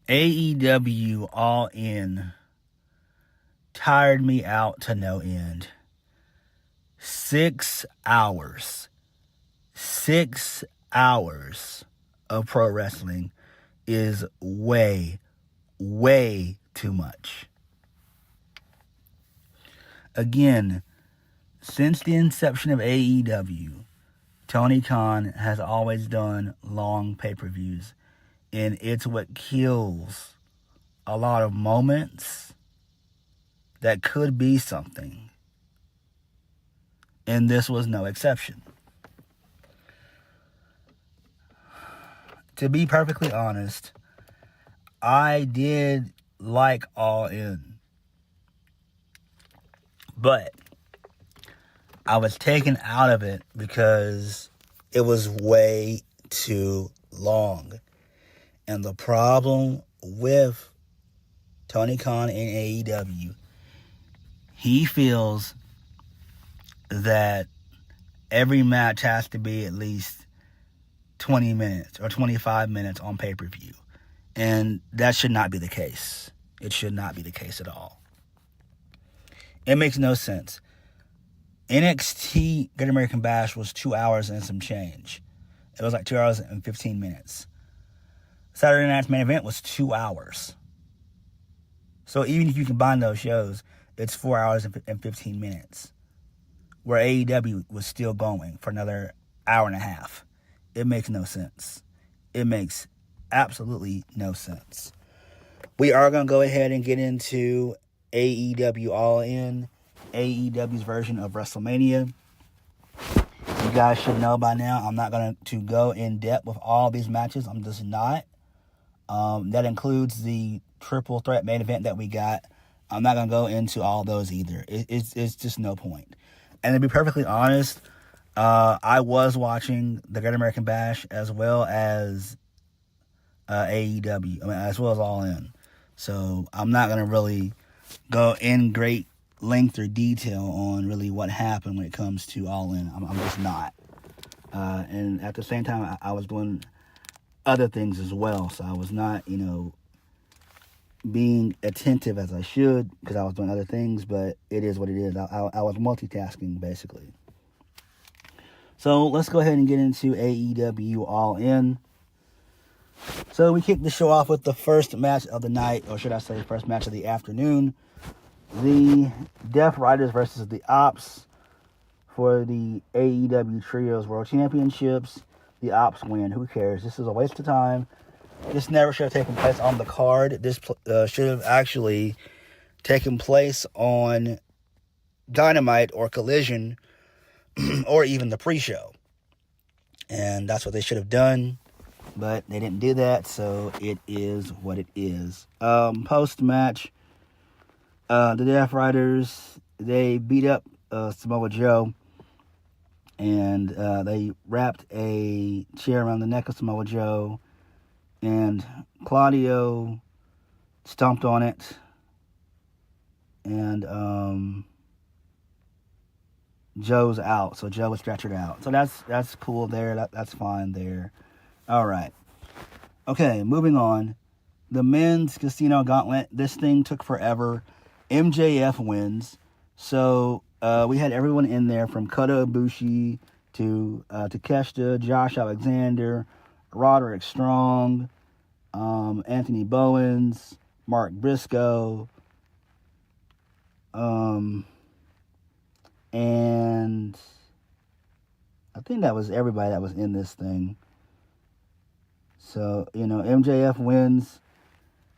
AEW All In tired me out to no end. 6 hours. 6 hours of pro wrestling is way, way too much. Again, since the inception of AEW, Tony Khan has always done long pay-per-views, and it's what kills a lot of moments that could be something. And this was no exception. To be perfectly honest, I did like All In. But I was taken out of it because it was way too long. And the problem with Tony Khan and AEW, he feels that every match has to be at least 20 minutes or 25 minutes on pay-per-view. And that should not be the case. It should not be the case at all. It makes no sense. NXT Great American Bash was 2 hours and some change. It was like 2 hours and 15 minutes. Saturday Night's Main Event was 2 hours. So even if you combine those shows, it's 4 hours and 15 minutes. Where AEW was still going for another hour and a half. It makes no sense. It makes absolutely no sense. We are going to go ahead and get into AEW All In, AEW's version of WrestleMania. You guys should know by now, I'm not going to go in depth with all these matches. I'm just not. That includes the triple threat main event that we got. I'm not going to go into all those either. It's just no point. And to be perfectly honest, I was watching the Great American Bash as well as AEW, as well as All In. So I'm not going to really go in great length or detail on really what happened when it comes to All In. I'm just not. And at the same time, I was doing other things as well. So I was not, being attentive as I should because I was doing other things, but it is what it is. I was multitasking, basically. So let's go ahead and get into AEW All In. So we kicked the show off with the first match of the night, or should I say first match of the afternoon. The Death Riders versus the Ops for the AEW Trios World Championships. The Ops win. Who cares? This is a waste of time. This never should have taken place on the card. This should have actually taken place on Dynamite or Collision or even the pre-show. And that's what they should have done. But they didn't do that, so it is what it is. Post-match, the Death Riders, they beat up Samoa Joe. And they wrapped a chair around the neck of Samoa Joe. And Claudio stomped on it. And Joe's out. So Joe was stretchered out. So that's cool there. That's fine there. All right. Okay, moving on. The men's Casino Gauntlet. This thing took forever. MJF wins. So we had everyone in there from Kota Ibushi to Takeshita, Josh Alexander, Roderick Strong, Anthony Bowens, Mark Briscoe, and I think that was everybody that was in this thing. So, MJF wins.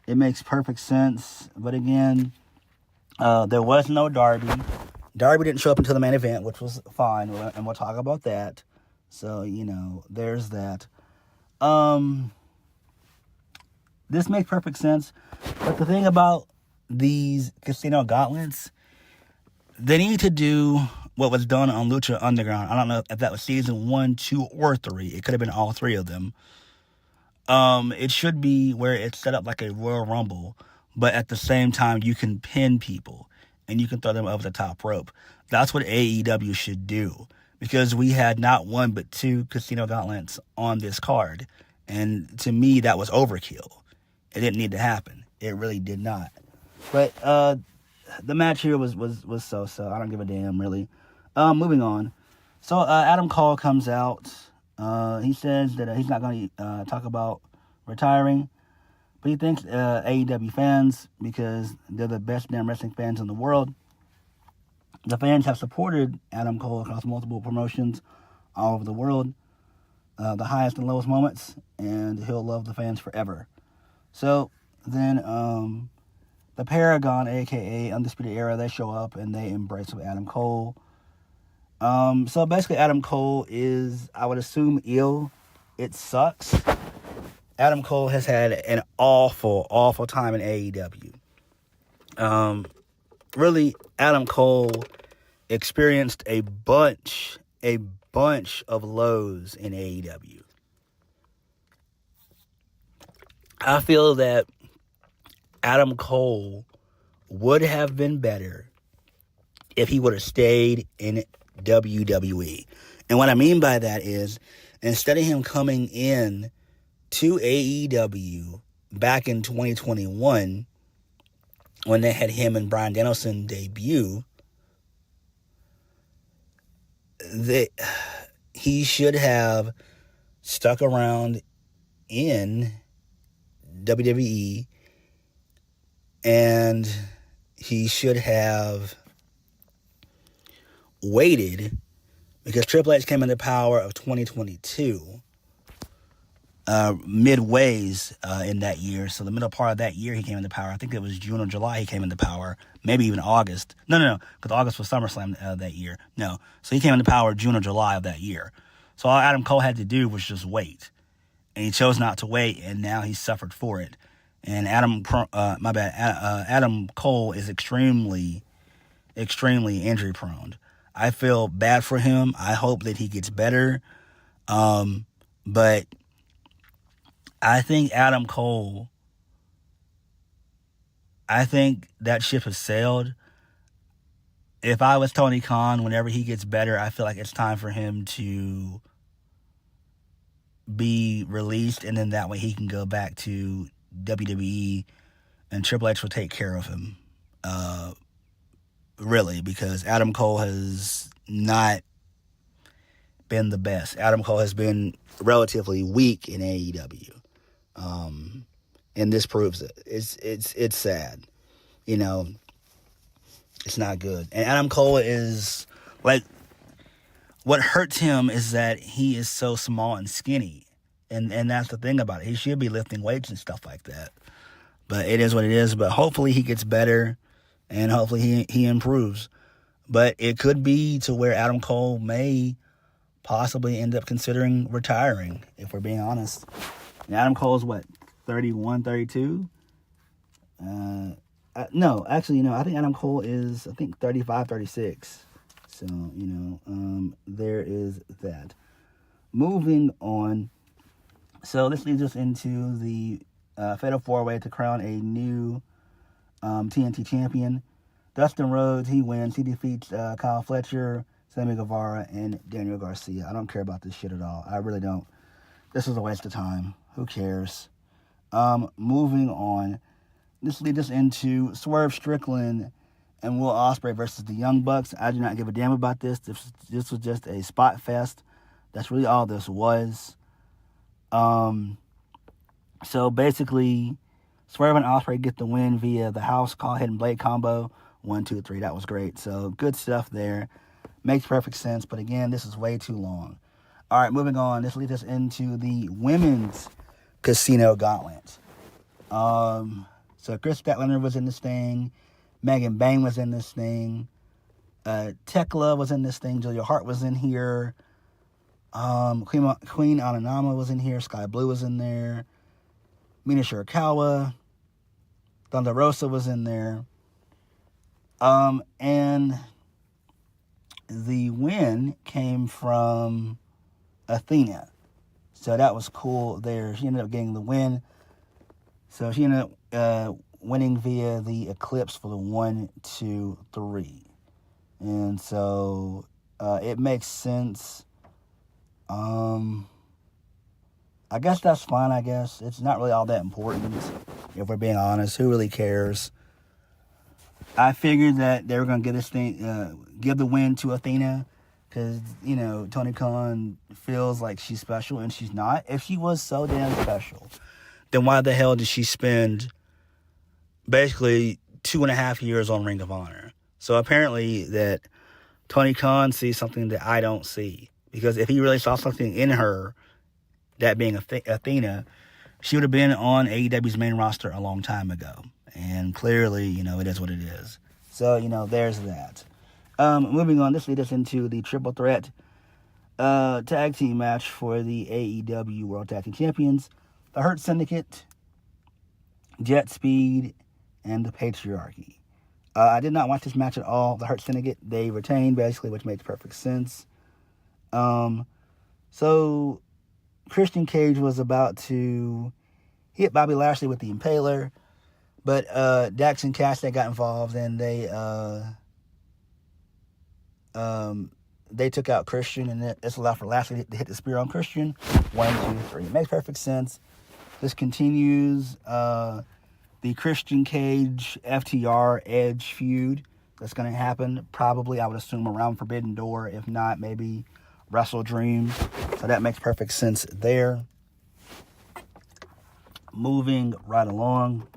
It makes perfect sense. But again, there was no Darby. Darby didn't show up until the main event, which was fine, and we'll talk about that. So, there's that. This makes perfect sense. But the thing about these Casino Gauntlets, they need to do what was done on Lucha Underground. I don't know if that was season 1, 2, or 3. It could have been all 3 of them. It should be where it's set up like a Royal Rumble, but at the same time, you can pin people and you can throw them over the top rope. That's what AEW should do, because we had not 1 but 2 Casino Gauntlets on this card, and to me, that was overkill. It didn't need to happen. It really did not. But the match here was so. I don't give a damn, really. Moving on. So Adam Cole comes out. He says that he's not going to talk about retiring. But he thanks AEW fans because they're the best damn wrestling fans in the world. The fans have supported Adam Cole across multiple promotions all over the world. The highest and lowest moments. And he'll love the fans forever. So then the Paragon, a.k.a. Undisputed Era, they show up and they embrace with Adam Cole. So basically Adam Cole is, I would assume, ill. It sucks. Adam Cole has had an awful time in AEW. Really, Adam Cole experienced a bunch of lows in AEW. I feel that Adam Cole would have been better if he would have stayed in WWE. And what I mean by that is, instead of him coming in to AEW back in 2021, when they had him and Bryan Danielson debut, he should have stuck around in WWE, and he should have waited, because Triple H came into power of 2022, midways in that year. So the middle part of that year he came into power. I think it was June or July he came into power. Maybe even August. No, because August was SummerSlam that year. No. So he came into power June or July of that year. So all Adam Cole had to do was just wait. And he chose not to wait, and now he suffered for it. And Adam Cole is extremely injury prone. I feel bad for him. I hope that he gets better. But I think Adam Cole, I think that ship has sailed. If I was Tony Khan, whenever he gets better, I feel like it's time for him to be released, and then that way he can go back to WWE and Triple H will take care of him. Really, because Adam Cole has not been the best. Adam Cole has been relatively weak in AEW. And this proves it. It's sad. You know, it's not good. And Adam Cole is, like, what hurts him is that he is so small and skinny. And that's the thing about it. He should be lifting weights and stuff like that. But it is what it is. But hopefully he gets better, and hopefully he improves. But it could be to where Adam Cole may possibly end up considering retiring, if we're being honest. And Adam Cole's what, 31, 32? No, actually, I think Adam Cole is, 35, 36. So, there is that. Moving on. So this leads us into the Fatal 4-Way to crown a new TNT champion. Dustin Rhodes, he wins. He defeats Kyle Fletcher, Sammy Guevara, and Daniel Garcia. I don't care about this shit at all. I really don't. This is a waste of time. Who cares? Moving on. This leads us into Swerve, Strickland, and Will Ospreay versus the Young Bucks. I do not give a damn about this. This was just a spot fest. That's really all this was. So basically, Swerve and Ospreay get the win via the house call, hidden blade combo. 1, 2, 3. That was great. So good stuff there. Makes perfect sense. But again, this is way too long. All right, moving on. This leads us into the women's Casino Gauntlet. So Chris Statlander was in this thing. Megan Bain was in this thing. Tekla was in this thing. Julia Hart was in here. Queen Ananama was in here. Sky Blue was in there. Mina Shirakawa. Thunder Rosa was in there. And the win came from Athena. So that was cool there. She ended up getting the win. So she ended up winning via the Eclipse for the 1, 2, 3. And so it makes sense. I guess that's fine, I guess. It's not really all that important. if we're being honest. Who really cares? I figured that they were going to give this thing, give the win to Athena, because, you know, Tony Khan feels like she's special, and she's not. If she was so damn special, then why the hell did she spend basically 2.5 years on Ring of Honor? So apparently that Tony Khan sees something that I don't see. Because if he really saw something in her, that being Athena, she would have been on AEW's main roster a long time ago. And clearly, you know, it is what it is. So, you know, there's that. Moving on, this leads us into the triple threat tag team match for the AEW World Tag Team Champions. The Hurt Syndicate, Jet Speed, and the Patriarchy. I did not watch this match at all. The Hurt Syndicate, they retained, basically, which makes perfect sense. So Christian Cage was about to hit Bobby Lashley with the Impaler, but Dax and Cassidy got involved, and they took out Christian, and this allowed for Lashley to hit the spear on Christian. 1, 2, 3. It makes perfect sense. This continues the Christian Cage FTR Edge feud that's going to happen probably, I would assume, around Forbidden Door. If not, maybe Wrestle Dream. So that makes perfect sense there. Moving right along.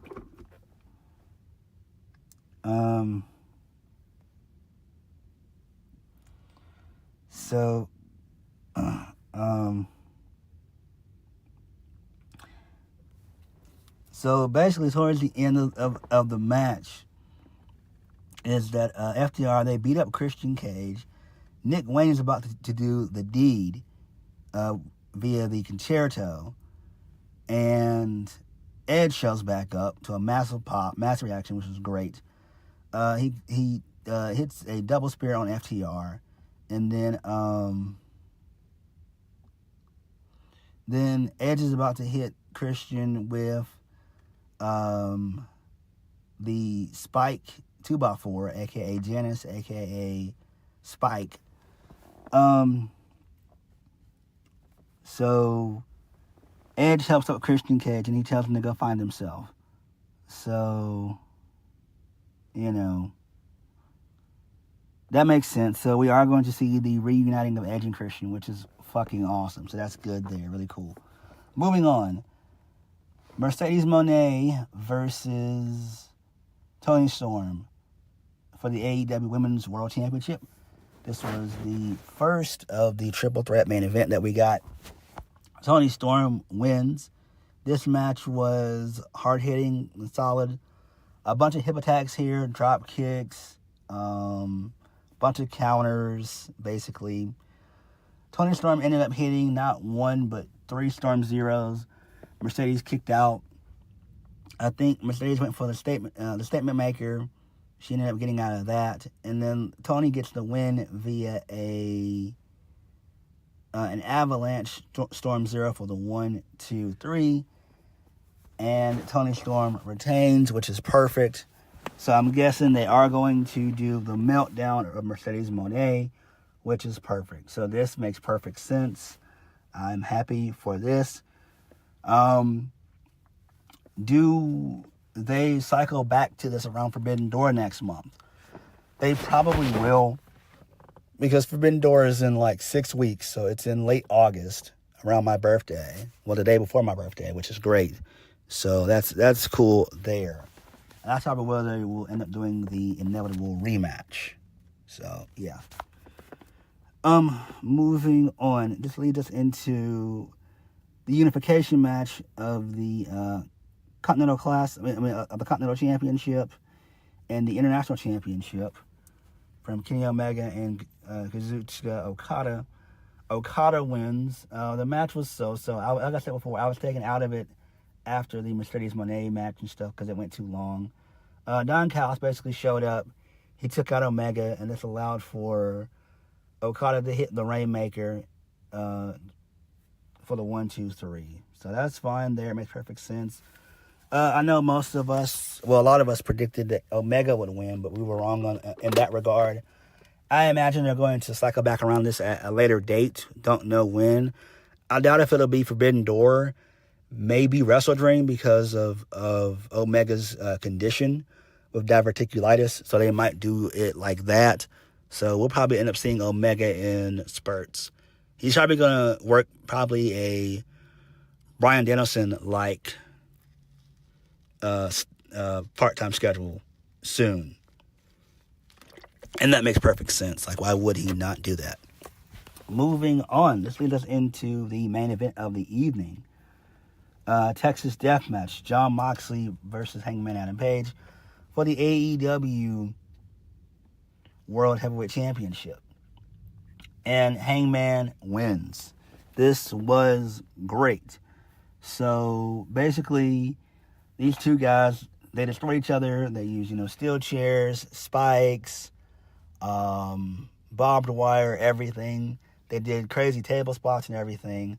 So basically, towards the end of the match, is that FTR, they beat up Christian Cage. Nick Wayne is about to do the deed via the concerto, and Edge shows back up to a massive pop, massive reaction, which was great. He hits a double spear on FTR, and then Edge is about to hit Christian with the Spike 2x4, aka Janice, aka Spike. So Edge helps up Christian Cage, and he tells him to go find himself. So, you know, that makes sense. So we are going to see the reuniting of Edge and Christian, which is fucking awesome. So that's good there. Really cool. Moving on. Mercedes Mone versus Toni Storm for the AEW Women's World Championship. This was the first of the triple threat main event that we got. Toni Storm wins. This match was hard-hitting and solid. A bunch of hip attacks here, drop kicks, bunch of counters, basically. Toni Storm ended up hitting not one, but 3 Storm Zeros. Mercedes kicked out. I think Mercedes went for the statement maker. She ended up getting out of that. And then Toni gets the win via an avalanche Storm Zero for the 1, 2, 3. And Toni Storm retains, which is perfect. So I'm guessing they are going to do the meltdown of Mercedes Mone, which is perfect. So this makes perfect sense. I'm happy for this. Do they cycle back to this around Forbidden Door next month? They probably will, because Forbidden Door is in like 6 weeks, so it's in late August, around my birthday. Well, the day before my birthday, which is great. So that's cool there. And that's probably where they will end up doing the inevitable rematch. So, yeah. Moving on. This leads us into the unification match of the Continental Class, of the Continental Championship and the International Championship from Kenny Omega and Kazuchika Okada. Okada wins. The match was so-so. Like I said before, I was taken out of it after the Mercedes Mone match and stuff because it went too long. Don Callis basically showed up. He took out Omega, and this allowed for Okada to hit the Rainmaker for the 1, 2, 3. So that's fine there. It makes perfect sense. I know most of us, well, a lot of us predicted that Omega would win, but we were wrong in that regard. I imagine they're going to cycle back around this at a later date. Don't know when. I doubt if it'll be Forbidden Door, maybe Wrestle Dream because of Omega's condition with diverticulitis. So they might do it like that. So we'll probably end up seeing Omega in spurts. He's probably going to work probably a Bryan Danielson-like part-time schedule soon. And that makes perfect sense. Like, why would he not do that? Moving on, this leads us into the main event of the evening. Texas Deathmatch, Jon Moxley versus Hangman Adam Page for the AEW World Heavyweight Championship. And Hangman wins. This was great. So, basically, these two guys, they destroy each other. They use, steel chairs, spikes, barbed wire, everything. They did crazy table spots and everything.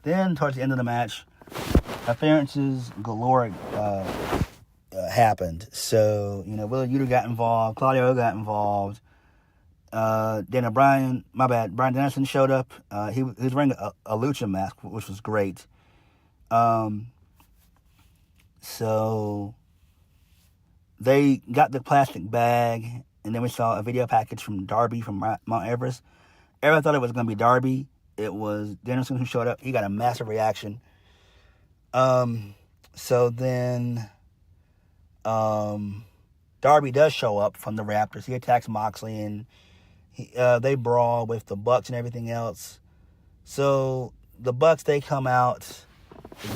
Then, towards the end of the match, appearances galore happened. So, Willa Yuta got involved. Claudio got involved. Brian Dennison showed up. He was wearing a lucha mask, which was great. So they got the plastic bag, and then we saw a video package from Darby from Mount Everest. Everyone thought it was going to be Darby. It was Dennison who showed up. He got a massive reaction. So then Darby does show up from the Raptors. He attacks Moxley, and they brawl with the Bucks and everything else. So the Bucks, they come out.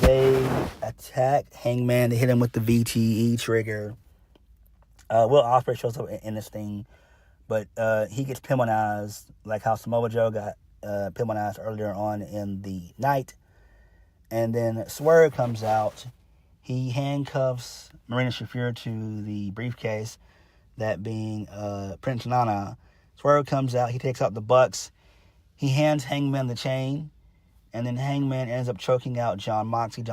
They attack Hangman. They hit him with the VTE trigger. Will Ospreay shows up in this thing, but he gets pimmonized, like how Samoa Joe got pimmonized earlier on in the night. And then Swerve comes out. He handcuffs Marina Shafir to the briefcase, that being Prince Nana. Swerve comes out. He takes out the Bucks. He hands Hangman the chain. And then Hangman ends up choking out Jon Moxley.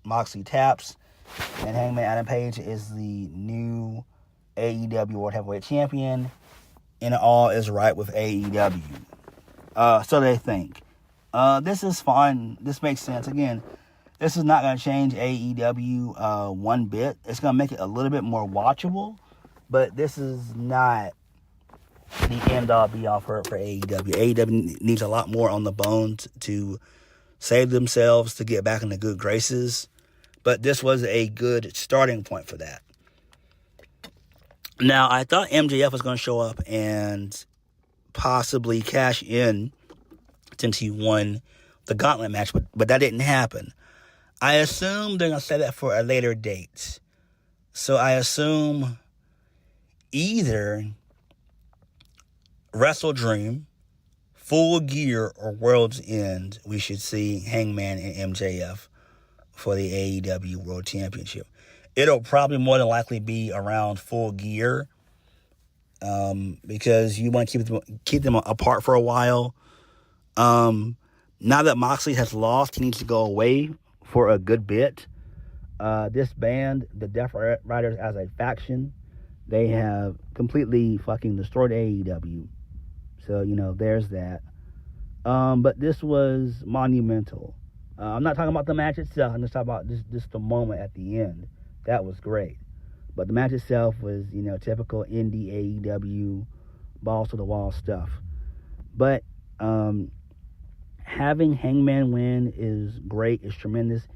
Moxley taps. And Hangman Adam Page is the new AEW World Heavyweight Champion. And all is right with AEW. So they think. This is fun. This makes sense. Again, this is not going to change AEW one bit. It's going to make it a little bit more watchable. But this is not the end-all, be-all for AEW. AEW needs a lot more on the bones to save themselves, to get back in the good graces. But this was a good starting point for that. Now, I thought MJF was going to show up and possibly cash in since he won the Gauntlet match, but that didn't happen. I assume they're going to set that for a later date. So I assume either Wrestle Dream, Full Gear, or World's End, we should see Hangman and MJF for the AEW World Championship. It'll probably more than likely be around Full Gear, because you want to keep them apart for a while. Now that Moxley has lost, he needs to go away for a good bit. This band, the Death Riders as a faction, they have completely fucking destroyed AEW. So, there's that. But this was monumental. I'm not talking about the match itself. I'm just talking about just the moment at the end. That was great. But the match itself was, typical indie AEW, balls to the wall stuff. But having Hangman win is great. It's tremendous.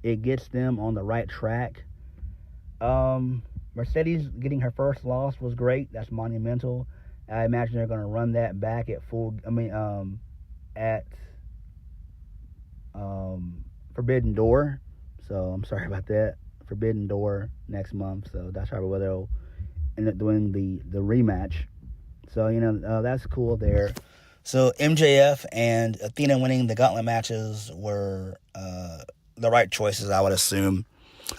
It gets them on the right track. Mercedes getting her first loss was great. That's monumental. I imagine they're going to run that back at Forbidden Door. So I'm sorry about that. Forbidden Door next month. So that's probably where they'll end up doing the rematch. So, that's cool there. So MJF and Athena winning the Gauntlet matches were the right choices, I would assume.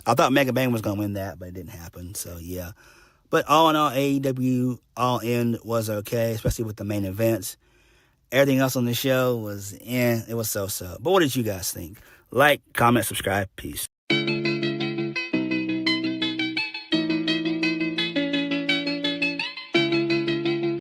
I thought Mega Bang was going to win that, but it didn't happen. So, yeah. But all in all, AEW All In was okay, especially with the main events. Everything else on the show was, it was so-so. But what did you guys think? Like, comment, subscribe. Peace.